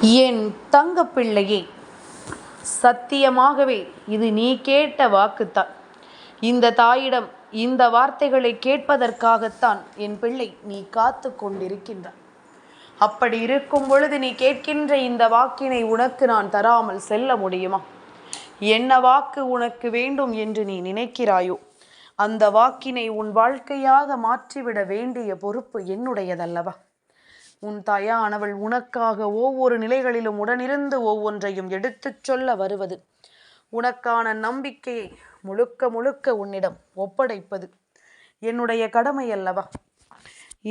என் தங்கப்பிள்ளையே, சத்தியமாகவே இது நீ கேட்ட வாக்குத்தான். இந்த தாயிடம் இந்த வார்த்தைகளை கேட்பதற்காகத்தான் என் பிள்ளை நீ காத்து கொண்டிருக்கின்றாய். அப்படி இருக்கும் பொழுது நீ கேட்கின்ற இந்த வாக்கினை உனக்கு நான் தராமல் செல்ல முடியுமா? என்ன வாக்கு உனக்கு வேண்டும் என்று நீ நினைக்கிறாயோ அந்த வாக்கினை உன் வாழ்க்கையாக மாற்றிவிட வேண்டிய பொறுப்பு என்னுடையதல்லவா? உன் தாயானவள் உனக்காக ஒவ்வொரு நிலைகளிலும் உடனிருந்து ஒவ்வொன்றையும் எடுத்துச் சொல்ல வருவது, உனக்கான நம்பிக்கையை முழுக்க முழுக்க உன்னிடம் ஒப்படைப்பது என்னுடைய கடமை அல்லவா?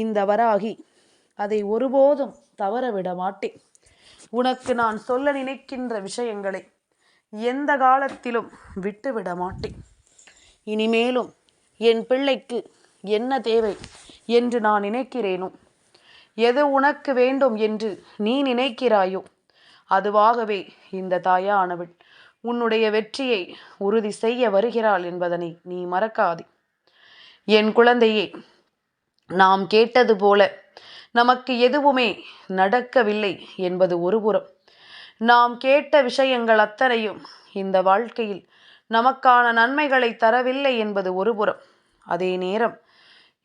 இந்த வராகி அதை ஒருபோதும் தவறவிட மாட்டேன். உனக்கு நான் சொல்ல நினைக்கின்ற விஷயங்களை எந்த காலத்திலும் விட்டுவிட மாட்டேன். இனிமேலும் என் பிள்ளைக்கு என்ன தேவை என்று நான் நினைக்கிறேனோ, எது உனக்கு வேண்டும் என்று நீ நினைக்கிறாயோ அதுவாகவே இந்த தாயானவள் உன்னுடைய வெற்றியை உறுதி செய்ய வருகிறாள் என்பதனை நீ மறக்காதே. என் குழந்தையே, நாம் கேட்டது போல நமக்கு எதுவுமே நடக்கவில்லை என்பது ஒருபுறம், நாம் கேட்ட விஷயங்கள் அத்தனையும் இந்த வாழ்க்கையில் நமக்கான நன்மைகளை தரவில்லை என்பது ஒருபுறம், அதே நேரம்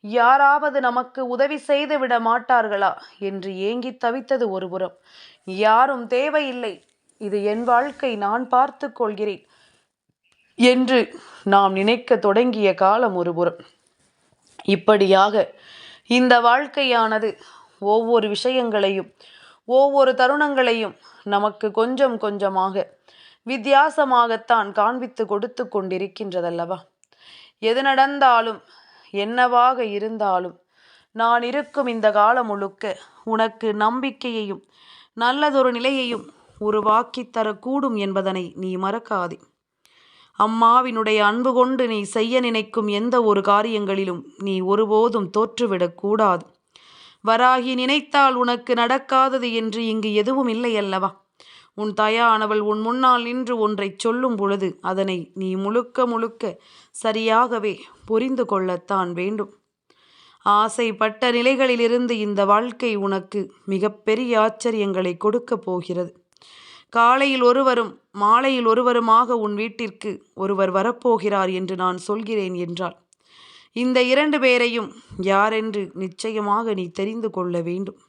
யாராவது நமக்கு உதவி செய்து விட மாட்டார்களா என்று ஏங்கி தவித்தது ஒருபுறம், யாரும் தேவையில்லை, இது என் வாழ்க்கை, நான் பார்த்து கொள்கிறேன் என்று நாம் நினைக்க தொடங்கிய காலம் ஒருபுறம். இப்படியாக இந்த வாழ்க்கையானது ஒவ்வொரு விஷயங்களையும் ஒவ்வொரு தருணங்களையும் நமக்கு கொஞ்சம் கொஞ்சமாக வித்தியாசமாகத்தான் காண்பித்து கொடுத்து கொண்டிருக்கின்றதல்லவா? எது நடந்தாலும் என்னவாக இருந்தாலும் நான் இருக்கும் இந்த காலம் முழுக்க உனக்கு நம்பிக்கையையும் நல்லதொரு நிலையையும் உருவாக்கி தரக்கூடும் என்பதனை நீ மறக்காதே. அம்மாவினுடைய அன்பு கொண்டு நீ செய்ய நினைக்கும் எந்த ஒரு காரியங்களிலும் நீ ஒருபோதும் தோற்றுவிடக்கூடாது. வராகி நினைத்தால் உனக்கு நடக்காதது என்று இங்கு எதுவும் இல்லை அல்லவா? உன் தாயானவள் உன் முன்னால் நின்று ஒன்றை சொல்லும் பொழுது அதனை நீ முழுக்க முழுக்க சரியாகவே புரிந்து கொள்ளத்தான் வேண்டும். ஆசைப்பட்ட நிலைகளிலிருந்து இந்த வாழ்க்கை உனக்கு மிகப்பெரிய ஆச்சரியங்களை கொடுக்க போகிறது. காலையில் ஒருவரும் மாலையில் ஒருவருமாக உன் வீட்டிற்கு ஒருவர் வரப்போகிறார் என்று நான் சொல்கிறேன் என்றால், இந்த 2 பேரையும் யாரென்று நிச்சயமாக நீ தெரிந்து கொள்ள வேண்டும்.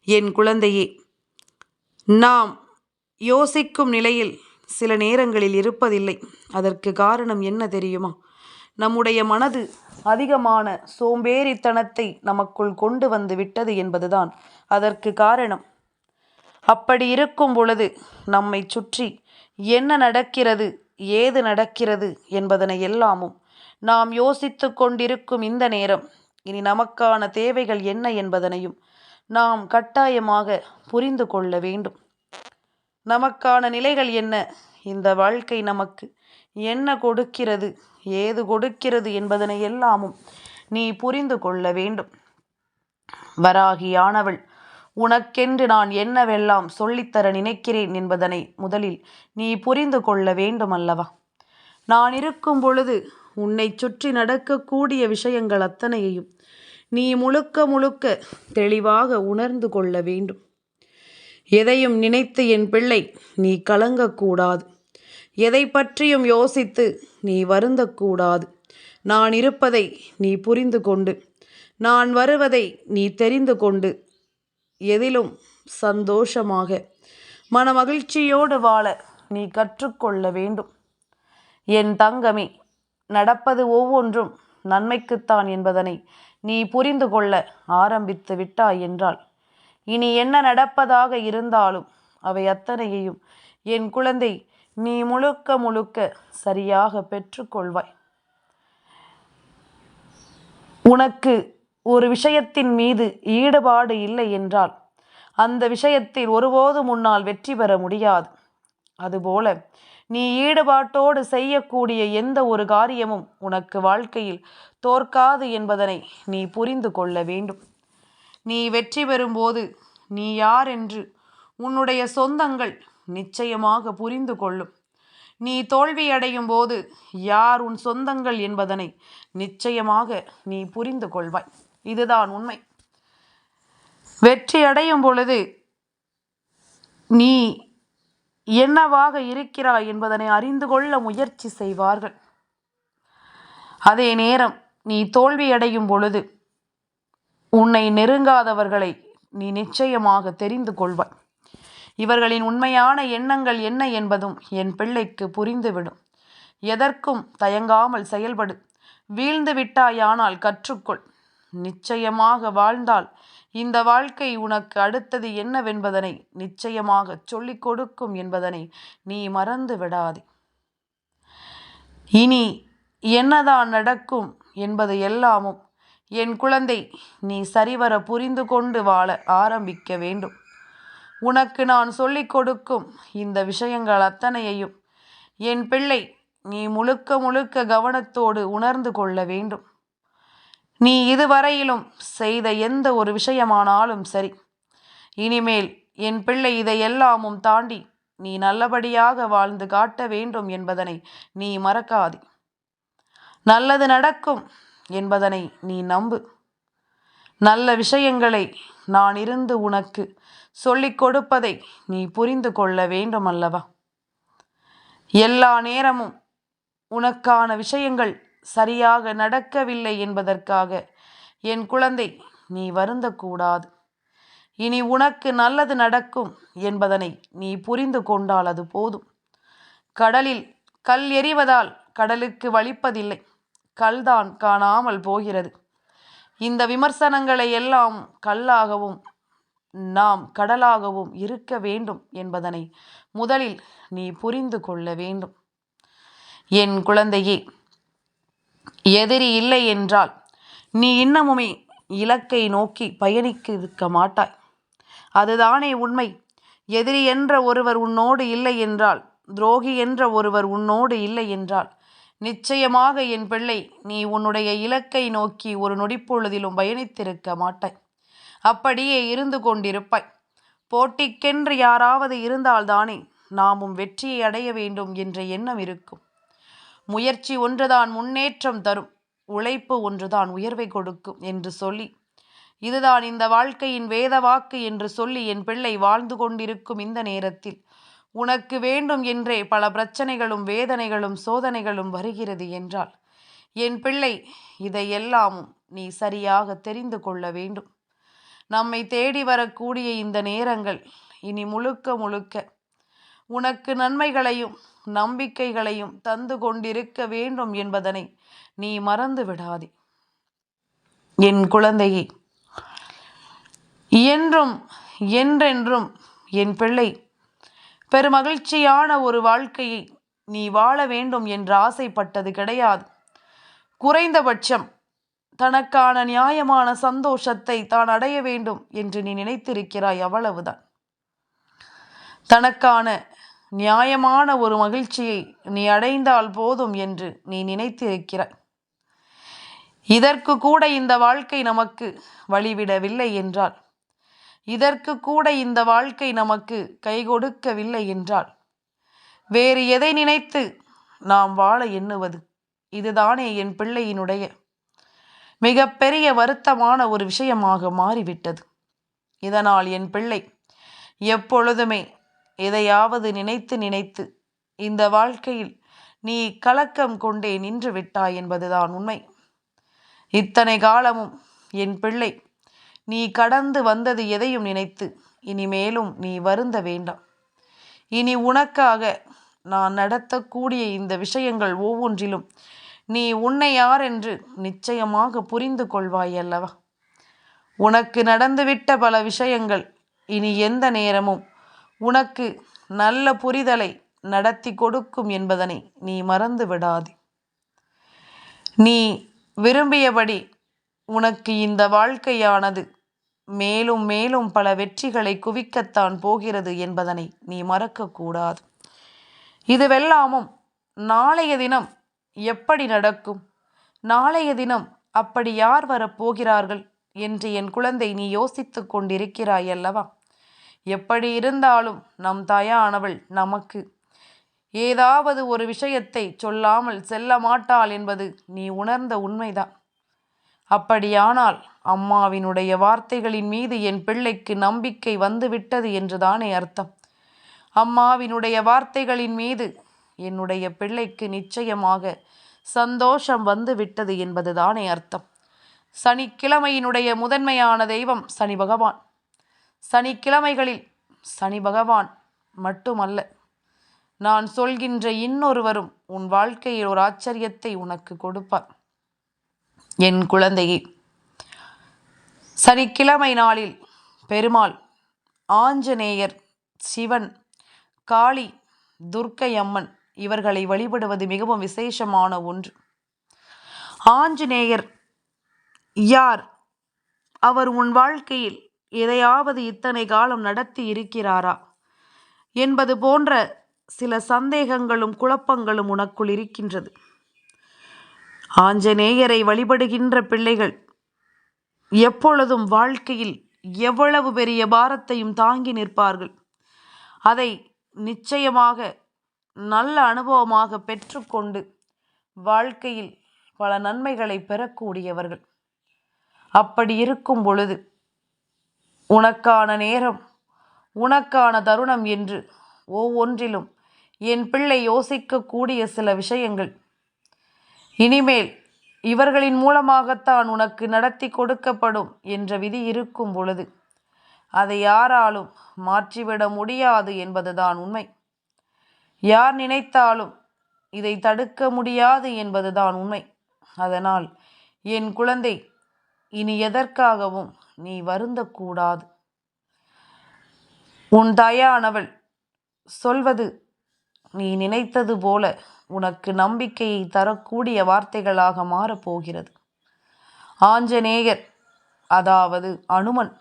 என் குழந்தையே, நாம் யோசிக்கும் நிலையில் சில நேரங்களில் இருப்பதில்லை. அதற்கு காரணம் என்ன தெரியுமா? நம்முடைய மனது அதிகமான சோம்பேறித்தனத்தை நமக்குள் கொண்டு வந்து விட்டது என்பதுதான் அதற்கு காரணம். அப்படி இருக்கும் பொழுது நம்மை சுற்றி என்ன நடக்கிறது, ஏது நடக்கிறது என்பதனை எல்லாமும் நாம் யோசித்து கொண்டிருக்கும் இந்த நேரம், இனி நமக்கான தேவைகள் என்ன என்பதனையும் நாம் கட்டாயமாக புரிந்து கொள்ள வேண்டும். நமக்கான நிலைகள் என்ன, இந்த வாழ்க்கை நமக்கு என்ன கொடுக்கிறது, ஏது கொடுக்கிறது என்பதனை எல்லாமும் நீ புரிந்து கொள்ள வேண்டும். வராகியானவள் உனக்கென்று நான் என்னவெல்லாம் சொல்லித்தர நினைக்கிறேன் என்பதனை முதலில் நீ புரிந்து கொள்ள வேண்டும் அல்லவா? நான் இருக்கும் பொழுது உன்னை சுற்றி நடக்கக்கூடிய விஷயங்கள் அத்தனையையும் நீ முழுக்க முழுக்க தெளிவாக உணர்ந்து கொள்ள வேண்டும். எதையும் நினைத்து என் பிள்ளை நீ கலங்கக்கூடாது. எதை பற்றியும் யோசித்து நீ வருந்தக்கூடாது. நான் இருப்பதை நீ புரிந்து கொண்டு, நான் வருவதை நீ தெரிந்து கொண்டு, எதிலும் சந்தோஷமாக மனமகிழ்ச்சியோடு வாழ நீ கற்றுக்கொள்ள வேண்டும். என் தங்கமே, நடப்பது ஒவ்வொன்றும் நன்மைக்குத்தான் என்பதனை நீ புரிந்து கொள்ள ஆரம்பித்து விட்டாய் என்றால், இனி என்ன நடப்பதாக இருந்தாலும் அவை அத்தனையையும் என் குழந்தை நீ முழுக்க முழுக்க சரியாக பெற்றுக்கொள்வாய். உனக்கு ஒரு விஷயத்தின் மீது ஈடுபாடு இல்லை என்றால் அந்த விஷயத்தில் ஒருபோதும் உன்னால் வெற்றி பெற முடியாது. அதுபோல நீ ஈடுபாட்டோடு செய்யக்கூடிய எந்த ஒரு காரியமும் உனக்கு வாழ்க்கையில் தோற்காது என்பதனை நீ புரிந்து கொள்ள வேண்டும். நீ வெற்றி பெறும்போது நீ யார் என்று உன்னுடைய சொந்தங்கள் நிச்சயமாக புரிந்து கொள்ளும். நீ தோல்வி அடையும் போது யார் உன் சொந்தங்கள் என்பதனை நிச்சயமாக நீ புரிந்து கொள்வாய். இதுதான் உண்மை. வெற்றி அடையும் பொழுது நீ என்னவாக இருக்கிறாய் என்பதனை அறிந்து கொள்ள முயற்சி செய்வார்கள். அதே நேரம் நீ தோல்வியடையும் பொழுது உன்னை நெருங்காதவர்களை நீ நிச்சயமாக தெரிந்து கொள்வாய். இவர்களின் உண்மையான எண்ணங்கள் என்ன என்பதும் என் பிள்ளைக்கு புரிந்துவிடும். எதற்கும் தயங்காமல் செயல்படு. வீழ்ந்து விட்டாயானால் கற்றுக்கொள். நிச்சயமாக வாழ்ந்தால் இந்த வாழ்க்கை உனக்கு அடுத்தது என்னவென்பதனை நிச்சயமாக சொல்லிக் கொடுக்கும் என்பதனை நீ மறந்து விடாதே. இனி என்னதான் நடக்கும் என்பது எல்லாமும் என் குழந்தை நீ சரிவர புரிந்து கொண்டு வாழ ஆரம்பிக்க வேண்டும். உனக்கு நான் சொல்லிக் கொடுக்கும் இந்த விஷயங்கள் அத்தனையையும் என் பிள்ளை நீ முழுக்க முழுக்க கவனத்தோடு உணர்ந்து கொள்ள வேண்டும். நீ இதுவரையிலும் செய்த எந்த ஒரு விஷயமானாலும் சரி, இனிமேல் என் பிள்ளை இதையெல்லாமும் தாண்டி நீ நல்லபடியாக வாழ்ந்து காட்ட வேண்டும் என்பதனை நீ மறக்காதே. நல்லது நடக்கும் என்பதனை நீ நம்பு. நல்ல விஷயங்களை நான் இருந்து உனக்கு சொல்லிக் கொடுப்பதை நீ புரிந்து கொள்ள வேண்டும் அல்லவா? எல்லா நேரமும் உனக்கான விஷயங்கள் சரியாக நடக்கவில்லை என்பதற்காக என் குழந்தை நீ வருந்தக்கூடாது. இனி உனக்கு நல்லது நடக்கும் என்பதனை நீ புரிந்து கொண்டால் அது போதும். கடலில் கல் எறிவதால் கடலுக்கு வலிப்பதில்லை, கல்தான் காணாமல் போகிறது. இந்த விமர்சனங்களை எல்லாம் கல்லாகவும் நாம் கடலாகவும் இருக்க வேண்டும் என்பதனை முதலில் நீ புரிந்து கொள்ள வேண்டும். என் குழந்தையே, எதிரி இல்லை என்றால் நீ இன்னமுமே இலக்கை நோக்கி பயணிக்க இருக்க மாட்டாய். அதுதானே உண்மை. எதிரி என்ற ஒருவர் உன்னோடு இல்லை என்றால், துரோகி என்ற ஒருவர் உன்னோடு இல்லை என்றால், நிச்சயமாக என் பிள்ளை நீ உன்னுடைய இலக்கை நோக்கி ஒரு நொடிப்பொழுதிலும் பயணித்திருக்க மாட்டாய். அப்படியே இருந்து கொண்டிருப்பாய். போட்டிக்கென்று யாராவது இருந்தால்தானே நாமும் வெற்றியை அடைய வேண்டும் என்ற எண்ணம் இருக்கும். முயற்சி ஒன்றுதான் முன்னேற்றம் தரும், உழைப்பு ஒன்றுதான் உயர்வை கொடுக்கும் என்று சொல்லி, இதுதான் இந்த வாழ்க்கையின் வேத வாக்கு என்று சொல்லி என் பிள்ளை வாழ்ந்து கொண்டிருக்கும் இந்த நேரத்தில் உனக்கு வேண்டும் என்றே பல பிரச்சனைகளும் வேதனைகளும் சோதனைகளும் வருகிறது என்றால், என் பிள்ளை இதையெல்லாமும் நீ சரியாக தெரிந்து கொள்ள வேண்டும். நம்மை தேடி வரக்கூடிய இந்த நேரங்கள் இனி முழுக்க முழுக்க உனக்கு நன்மைகளையும் நம்பிக்கைகளையும் தந்து கொண்டிருக்க வேண்டும் என்பதனை நீ மறந்து விடாதே. என் குழந்தையே, என்றும் என்றென்றும் என் பிள்ளை பெருமகிழ்ச்சியான ஒரு வாழ்க்கையை நீ வாழ வேண்டும் என்று ஆசைப்பட்டது கிடையாது. குறைந்தபட்சம் தனக்கான நியாயமான சந்தோஷத்தை தான் அடைய வேண்டும் என்று நீ நினைத்திருக்கிறாய், அவ்வளவுதான். தனக்கான நியாயமான ஒரு மகிழ்ச்சியை நீ அடைந்தால் போதும் என்று நீ நினைத்திருக்கிறாய். இதற்கு கூட இந்த வாழ்க்கை நமக்கு வழிவிடவில்லை என்றால், இதற்கு கூட இந்த வாழ்க்கை நமக்கு கை கொடுக்கவில்லை என்றால், வேறு எதை நினைத்து நாம் வாழ எண்ணுவது? இதுதானே என் பிள்ளையினுடைய மிகப்பெரிய வருத்தமான ஒரு விஷயமாக மாறிவிட்டது. இதனால் என் பிள்ளை எப்பொழுதுமே எதையாவது நினைத்து நினைத்து இந்த வாழ்க்கையில் நீ கலக்கம் கொண்டே நின்று விட்டாய் என்பதுதான் உண்மை. இத்தனை காலமும் என் பிள்ளை நீ கடந்து வந்தது எதையும் நினைத்து இனிமேலும் நீ வருந்த வேண்டாம். இனி உனக்காக நான் நடத்தக்கூடிய இந்த விஷயங்கள் ஒவ்வொன்றிலும் நீ உன்னை யார் என்று நிச்சயமாக புரிந்து கொள்வாய் அல்லவா? உனக்கு நடந்துவிட்ட பல விஷயங்கள் இனி எந்த நேரமும் உனக்கு நல்ல புரிதலை நடத்தி கொடுக்கும் என்பதனை நீ மறந்து விடாதே. நீ விரும்பியபடி உனக்கு இந்த வாழ்க்கையானது மேலும் மேலும் பல வெற்றிகளை குவிக்கத்தான் போகிறது என்பதனை நீ மறக்கக்கூடாது. இதுவெல்லாமும் நாளைய தினம் எப்படி நடக்கும், நாளைய தினம் அப்படி யார் வரப்போகிறார்கள் என்று என் குழந்தை நீ யோசித்து கொண்டிருக்கிறாய் அல்லவா? எப்படி இருந்தாலும் நம் தாயானவள் நமக்கு ஏதாவது ஒரு விஷயத்தை சொல்லாமல் செல்ல மாட்டாள் என்பது நீ உணர்ந்த உண்மைதான். அப்படியானால் அம்மாவினுடைய வார்த்தைகளின் மீது என் பிள்ளைக்கு நம்பிக்கை வந்துவிட்டது என்றுதானே அர்த்தம். அம்மாவினுடைய வார்த்தைகளின் மீது என்னுடைய பிள்ளைக்கு நிச்சயமாக சந்தோஷம் வந்து விட்டது என்பதுதானே அர்த்தம். சனிக்கிழமையினுடைய முதன்மையான தெய்வம் சனி பகவான். சனிக்கிழமைகளில் சனி பகவான் மட்டுமல்ல, நான் சொல்கின்ற இன்னொருவரும் உன் வாழ்க்கையில் ஒரு ஆச்சரியத்தை உனக்கு கொடுப்பார். என் குழந்தையே, சனிக்கிழமை நாளில் பெருமாள், ஆஞ்சநேயர், சிவன், காளி, துர்க்கை அம்மன் இவர்களை வழிபடுவது மிகவும் விசேஷமான ஒன்று. ஆஞ்சநேயர் யார்? அவர் உன் வாழ்க்கையில் எதையாவது இத்தனை காலம் நடத்தி இருக்கிறாரா என்பது போன்ற சில சந்தேகங்களும் குழப்பங்களும் உனக்குள் இருக்கின்றது. ஆஞ்சநேயரை வழிபடுகின்ற பிள்ளைகள் எப்பொழுதும் வாழ்க்கையில் எவ்வளவு பெரிய பாரத்தையும் தாங்கி நிற்பார்கள். அதை நிச்சயமாக நல்ல அனுபவமாக பெற்றுக்கொண்டு வாழ்க்கையில் பல நன்மைகளை பெறக்கூடியவர்கள். அப்படி இருக்கும் பொழுது உனக்கான நேரம், உனக்கான தருணம் என்று ஒவ்வொன்றிலும் என் பிள்ளை யோசிக்கக்கூடிய சில விஷயங்கள், இனிமேல் இவர்களின் மூலமாகத்தான் உனக்கு நடத்தி கொடுக்கப்படும் என்ற விதி இருக்கும் பொழுது அதை யாராலும் மாற்றிவிட முடியாது என்பதுதான் உண்மை. யார் நினைத்தாலும் இதை தடுக்க முடியாது என்பதுதான் உண்மை. அதனால் என் குழந்தை, இனி எதற்காகவும் நீ வருந்தக்கூடாது. உன் தாயானவள் சொல்வது நீ நினைத்தது போல உனக்கு நம்பிக்கையை தரக்கூடிய வார்த்தைகளாக மாறப்போகிறது. ஆஞ்சநேயர், அதாவது அனுமன்,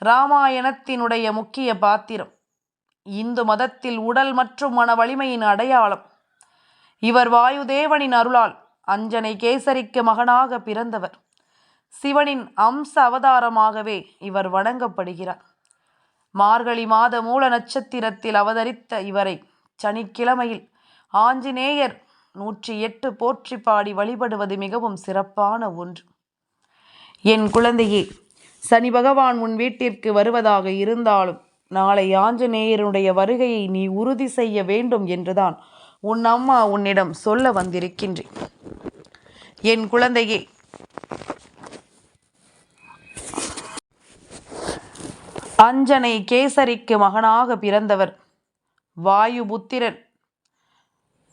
இராமாயணத்தினுடைய முக்கிய பாத்திரம். இந்து மதத்தில் உடல் மற்றும் மன வலிமையின் அடையாளம். இவர் வாயுதேவனின் அருளால் அஞ்சனை கேசரிக்கு மகனாக பிறந்தவர். சிவனின் அம்ச அவதாரமாகவே இவர் வணங்கப்படுகிறார். மார்கழி மாத மூல நட்சத்திரத்தில் அவதரித்த இவரை சனிக்கிழமையில் ஆஞ்சநேயர் 108 போற்றி பாடி வழிபடுவது மிகவும் சிறப்பான ஒன்று. என் குழந்தையே, சனி பகவான் உன் வீட்டிற்கு வருவதாக இருந்தாலும் நாளை ஆஞ்சநேயருடைய வருகையை நீ உறுதி செய்ய வேண்டும் என்றுதான் உன் அம்மா உன்னிடம் சொல்ல வந்திருக்கின்றேன். என் குழந்தையே, அஞ்சனை கேசரிக்கு மகனாக பிறந்தவர் வாயுபுத்திரன்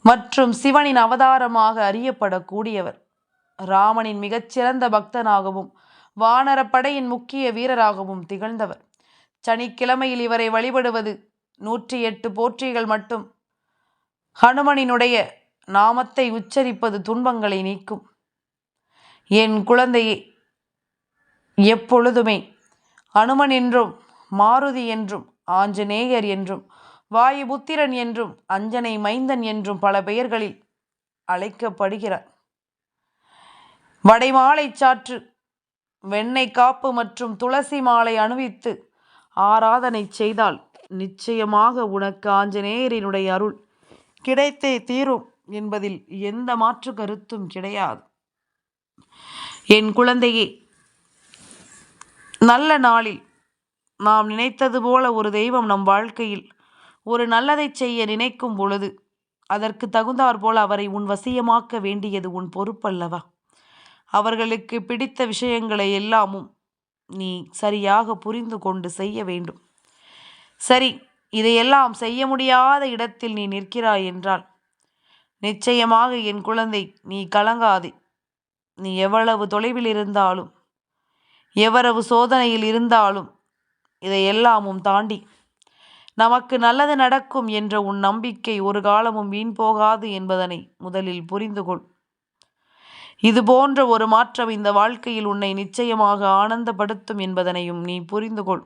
மற்றும் சிவனின் அவதாரமாக அறியப்படக்கூடியவர். ராமனின் மிகச்சிறந்த பக்தனாகவும் வானரப்படையின் முக்கிய வீரராகவும் திகழ்ந்தவர். சனிக்கிழமையில் இவரை வழிபடுவது 108 போற்றிகள் மட்டும். ஹனுமனினுடைய நாமத்தை உச்சரிப்பது துன்பங்களை நீக்கும். என் குழந்தையே, எப்பொழுதுமே அனுமன் என்றும், மாருதி என்றும், ஆஞ்சநேயர் என்றும், வாயுபுத்திரன் என்றும், அஞ்சனை மைந்தன் என்றும் பல பெயர்களில் அழைக்கப்படுகிறார். வடைமாலை சாற்று, வெண்ணெய் காப்பு மற்றும் துளசி மாலை அணிவித்து ஆராதனை செய்தால் நிச்சயமாக உனக்கு ஆஞ்சநேயரினுடைய அருள் கிடைத்தே தீரும் என்பதில் எந்த மாற்று கருத்தும் கிடையாது. என் குழந்தையே, நல்ல நாளில் நாம் நினைத்தது போல ஒரு தெய்வம் நம் வாழ்க்கையில் ஒரு நல்லதை செய்ய நினைக்கும் பொழுது அதற்கு தகுந்தாற் போல அவரை உன் வசியமாக்க வேண்டியது உன் பொறுப்பல்லவா? அவர்களுக்கு பிடித்த விஷயங்களை எல்லாமும் நீ சரியாக புரிந்து கொண்டு செய்ய வேண்டும். சரி, இதையெல்லாம் செய்ய முடியாத இடத்தில் நீ நிற்கிறாய் என்றால் நிச்சயமாக என் குழந்தை, நீ கலங்காதே. நீ எவ்வளவு தொலைவில் இருந்தாலும், எவ்வளவு சோதனையில் இருந்தாலும், இதையெல்லாமும் தாண்டி நமக்கு நல்லது நடக்கும் என்ற உன் நம்பிக்கை ஒரு காலமும் வீண் போகாது என்பதனை முதலில் புரிந்து கொள். இது போன்ற ஒரு மாற்றம் இந்த வாழ்க்கையில் உன்னை நிச்சயமாக ஆனந்தப்படுத்தும் என்பதனையும் நீ புரிந்து கொள்.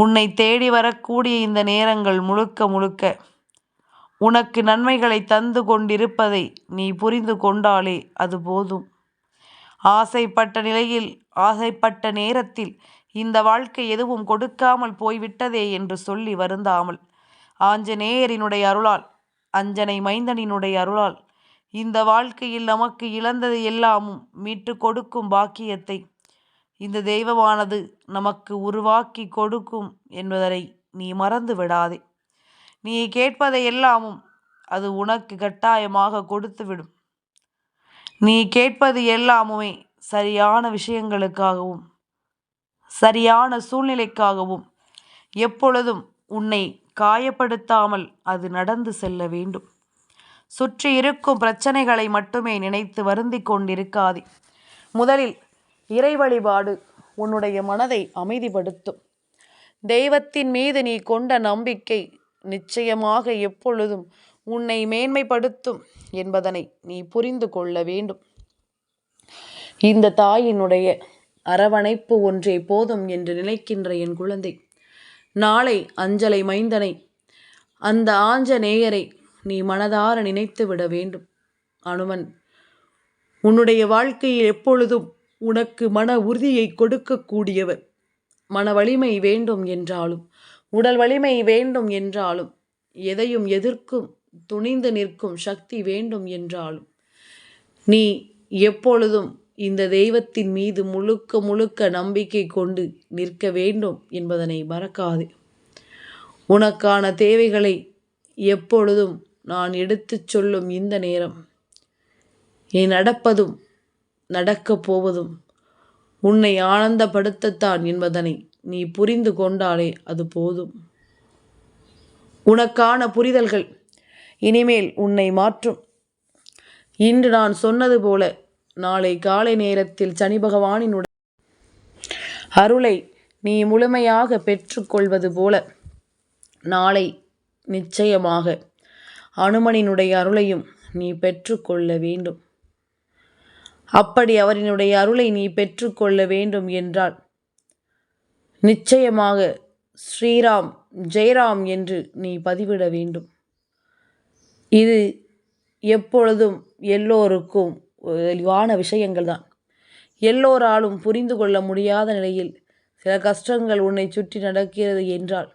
உன்னை தேடி வரக்கூடிய இந்த நேரங்கள் முழுக்க முழுக்க உனக்கு நன்மைகளை தந்து கொண்டிருப்பதை நீ புரிந்து கொண்டாலே அது போதும். ஆசைப்பட்ட நிலையில், ஆசைப்பட்ட நேரத்தில் இந்த வாழ்க்கை எதுவும் கொடுக்காமல் போய்விட்டதே என்று சொல்லி வருந்தாமல், ஆஞ்சநேயரினுடைய அருளால், அஞ்சனை மைந்தனினுடைய அருளால் இந்த வாழ்க்கையில் நமக்கு இழந்தது எல்லாமும் மீட்டு கொடுக்கும் பாக்கியத்தை இந்த தெய்வமானது நமக்கு உருவாக்கி கொடுக்கும் என்பதனை நீ மறந்து விடாதே. நீ கேட்பதை எல்லாமும் அது உனக்கு கட்டாயமாக கொடுத்துவிடும். நீ கேட்பது எல்லாமுமே சரியான விஷயங்களுக்காகவும் சரியான சூழ்நிலைக்காகவும் எப்பொழுதும் உன்னை காயப்படுத்தாமல் அது நடந்து செல்ல வேண்டும். சுற்றி இருக்கும் பிரச்சனைகளை மட்டுமே நினைத்து வருந்தி கொண்டிருக்காதே. முதலில் இறை வழிபாடு உன்னுடைய மனதை அமைதிப்படுத்தும். தெய்வத்தின் மீது நீ கொண்ட நம்பிக்கை நிச்சயமாக எப்பொழுதும் உன்னை மேன்மைப்படுத்தும் என்பதனை நீ புரிந்து கொள்ள வேண்டும். இந்த தாயினுடைய அரவணைப்பு ஒன்றே போதும் என்று நினைக்கின்ற என் குழந்தை, நாளை அஞ்சலை மைந்தனை, அந்த ஆஞ்சநேயரை நீ மனதார நினைத்து விட வேண்டும். அனுமன் உன்னுடைய வாழ்க்கையில் எப்பொழுதும் உனக்கு மன உறுதியை கொடுக்கக்கூடியவர். மன வலிமை வேண்டும் என்றாலும் உடல் வலிமை வேண்டும் என்றாலும் எதையும் எதிர்க்கும் துணிந்து நிற்கும் சக்தி வேண்டும் என்றாலும் நீ எப்பொழுதும் இந்த தெய்வத்தின் மீது முழுக்க முழுக்க நம்பிக்கை கொண்டு நிற்க வேண்டும் என்பதனை மறக்காதே. உனக்கான தேவைகளை எப்பொழுதும் நான் எடுத்துச் சொல்லும் இந்த நேரம், நீ நடப்பதும் நடக்கப் போவதும் உன்னை ஆனந்தப்படுத்தத்தான் என்பதனை நீ புரிந்து கொண்டாலே அது போதும். உனக்கான புரிதல்கள் இனிமேல் உன்னை மாற்றும். இன்று நான் சொன்னது போல நாளை காலை நேரத்தில் சனி பகவானினுடைய அருளை நீ முழுமையாக பெற்றுக்கொள்வது போல நாளை நிச்சயமாக அனுமனினுடைய அருளையும் நீ பெற்றுக்கொள்ள வேண்டும். அப்படி அவரினுடைய அருளை நீ பெற்றுக்கொள்ள வேண்டும் என்றால் நிச்சயமாக ஸ்ரீராம் ஜெயராம் என்று நீ பதிவிட வேண்டும். இது எப்பொழுதும் எல்லோருக்கும் தெளிவான விஷயங்கள் தான். எல்லோராலும் புரிந்து கொள்ள முடியாத நிலையில் சில கஷ்டங்கள் உன்னை சுற்றி நடக்கிறது என்றால்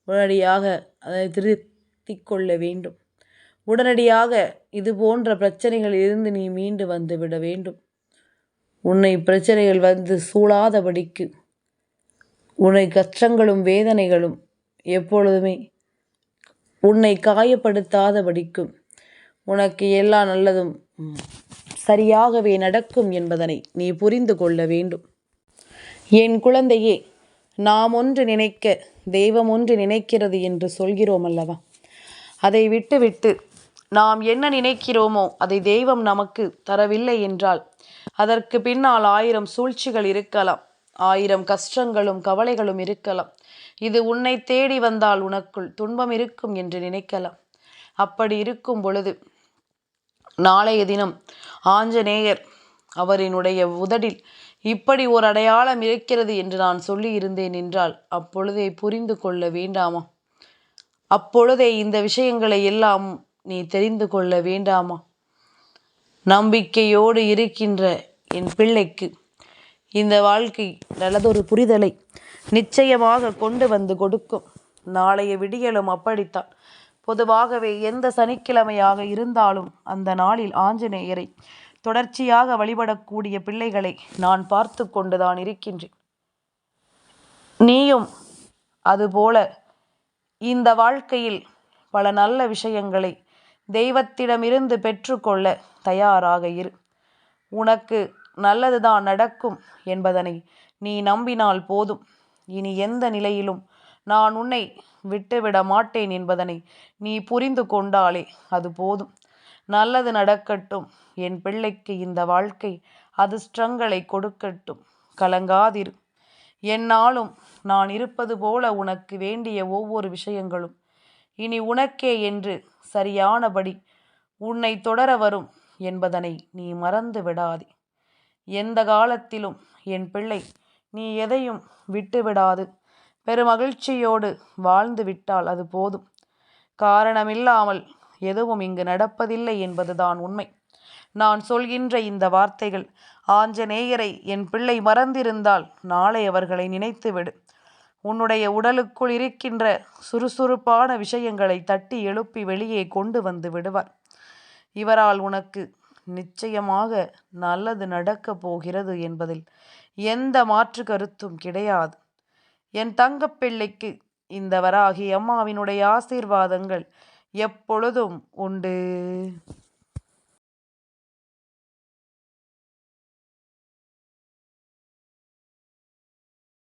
உடனடியாக அதை திருத்தி கொள்ள வேண்டும். உடனடியாக இது போன்ற பிரச்சனைகளில் இருந்து நீ மீண்டு வந்து விட வேண்டும். உன்னை பிரச்சனைகள் வந்து சூழாதபடிக்கு, உன்னை கஷ்டங்களும் வேதனைகளும் எப்பொழுதுமே உன்னை காயப்படுத்தாதபடிக்கும் உனக்கு எல்லா நல்லதும் சரியாகவே நடக்கும் என்பதனை நீ புரிந்து கொள்ள வேண்டும். என் குழந்தையே, நாம் ஒன்று நினைக்க தெய்வம் ஒன்று நினைக்கிறது என்று சொல்கிறோம் அல்லவா? அதை விட்டுவிட்டு நாம் என்ன நினைக்கிறோமோ அதை தெய்வம் நமக்கு தரவில்லை என்றால் அதற்கு பின்னால் 1000 சூழ்ச்சிகள் இருக்கலாம், 1000 கஷ்டங்களும் கவலைகளும் இருக்கலாம். இது உன்னை தேடி வந்தால் உனக்குள் துன்பம் இருக்கும் என்று நினைக்கலாம். அப்படி இருக்கும் பொழுது நாளைய தினம் ஆஞ்சநேயர் அவரினுடைய உதடில் இப்படி ஒரு அடையாளம் இருக்கிறது என்று நான் சொல்லி இருந்தேன் என்றால் அப்பொழுதே புரிந்து கொள்ள வேண்டாமா? அப்பொழுதே இந்த விஷயங்களை எல்லாம் நீ தெரிந்து கொள்ள வேண்டாமா? நம்பிக்கையோடு இருக்கின்ற என் பிள்ளைக்கு இந்த வாழ்க்கை நல்லதொரு புரிதலை நிச்சயமாக கொண்டு வந்து கொடுக்கும். நாளைய விடியலும் அப்படித்தான். பொதுவாகவே எந்த சனிக்கிழமையாக இருந்தாலும் அந்த நாளில் ஆஞ்சநேயரை தொடர்ச்சியாக வழிபடக்கூடிய பிள்ளைகளை நான் பார்த்து கொண்டுதான் இருக்கின்றேன். நீயும் அதுபோல இந்த வாழ்க்கையில் பல நல்ல விஷயங்களை தெய்வத்திடமிருந்து பெற்றுக்கொள்ள தயாராக இரு. உனக்கு நல்லதுதான் நடக்கும் என்பதனை நீ நம்பினால் போதும். இனி எந்த நிலையிலும் நான் உன்னை விட்டுவிட மாட்டேன் என்பதனை நீ புரிந்து கொண்டாலே அது போதும். நல்லது நடக்கட்டும். என் பிள்ளைக்கு இந்த வாழ்க்கை அதிர்ஷ்டங்களை கொடுக்கட்டும். கலங்காதிரு. என்னாலும் நான் இருப்பது போல உனக்கு வேண்டிய ஒவ்வொரு விஷயங்களும் இனி உனக்கே என்று சரியானபடி உன்னை தொடர வரும் என்பதனை நீ மறந்து விடாதே. எந்த காலத்திலும் என் பிள்ளை நீ எதையும் விட்டுவிடாது பெருமகிழ்ச்சியோடு வாழ்ந்து விட்டால் அது போதும். காரணமில்லாமல் எதுவும் இங்கு நடப்பதில்லை என்பதுதான் உண்மை. நான் சொல்கின்ற இந்த வார்த்தைகள் ஆஞ்சநேயரை என் பிள்ளை மறந்திருந்தால் நாளை அவர்களை நினைத்துவிடு. உன்னுடைய உடலுக்குள் இருக்கின்ற சுறுசுறுப்பான விஷயங்களை தட்டி எழுப்பி வெளியே கொண்டு வந்து விடுவார். இவரால் உனக்கு நிச்சயமாக நல்லது நடக்கப் போகிறது என்பதில் எந்த மாற்று கருத்தும் கிடையாது. என் தங்கப்பிள்ளைக்கு இந்த வராகி அம்மாவினுடைய ஆசீர்வாதங்கள் எப்பொழுதும் உண்டு.